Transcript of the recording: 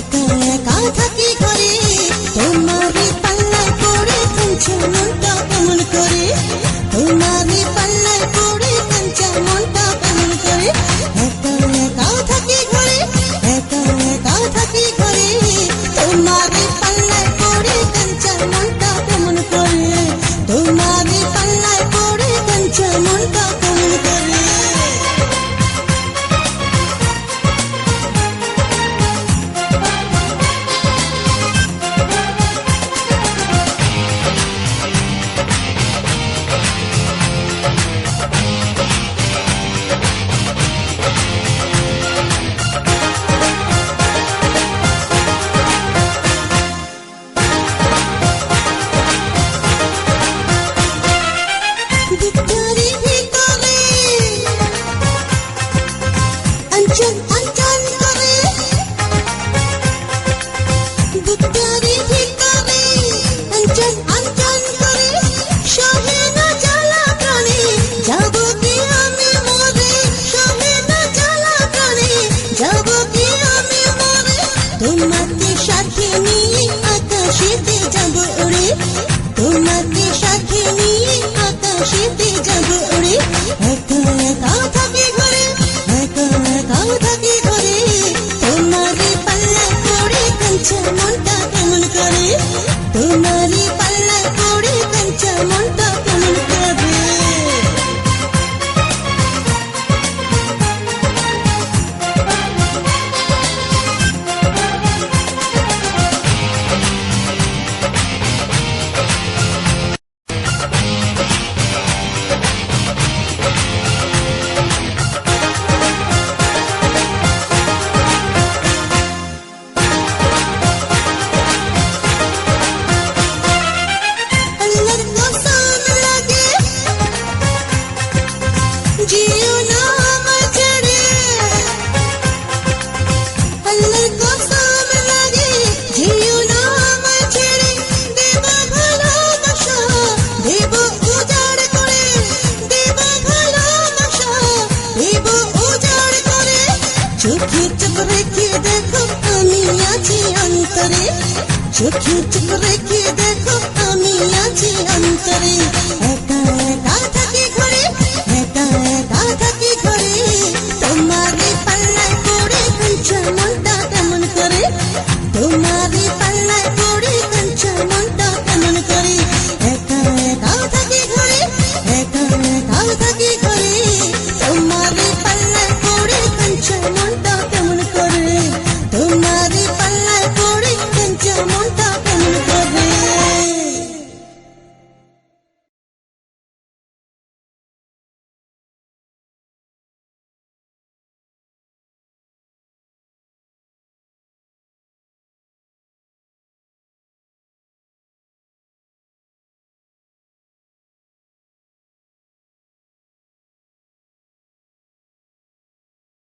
একা একা থাকি ঘরে তোমারই পাল্লায় পড়ে কাঁচা মনটা কেমন করে তোমারই পাল্লায় পড়ে কাঁচা মনটা কেমন করে একা একা থাকি ঘরে একা একা থাকি ঘরে তোমারই পাল্লায় পড়ে কাঁচা মনটা কেমন করে তোমারই পাল্লায় পড়ে কাঁচা মনটা কেমন করে ভিতরে ভিতরে অঞ্চল অঞ্চল করে ভিতরে ভিতরে অঞ্চল অঞ্চল করে সহে না জ্বালা প্রাণে যাব কি আমি মরে সহে না জ্বালা প্রাণে যাব কি আমি মরে তোমাকে সাথে নিয়ে আকাশেতে যাব উড়ে তোমাকে সাথে নিয়ে আকাশেতে যাব উড়ে একা একা থাকি ঘরে একা একা থাকি ঘরে তোমারই পাল্লায় পড়ে কাঁচা মনটা কেমন করে তোমারই পাল্লায় পড়ে কাঁচা মনটা কেমন করে আল্লাহর কসম লাগে জিও না আমায় ছেড়ে আল্লাহর কসম লাগে জিও না আমায় ছেড়ে দেব ভালোবাসা দেব উজাড় করে দেব ভালোবাসা দেব উজাড় করে চোখে চোখ রেখে দেখো আমি আছি অন্তরে চোখে চোখ রেখে দেখো আমি আছি অন্তরে একা একা থাকি ঘরে একা একা থাকি ঘরে তোমারই পাল্লায় পড়ে কাঁচা মনটা কেমন করে তোমারই পাল্লায় পড়ে কাঁচা মনটা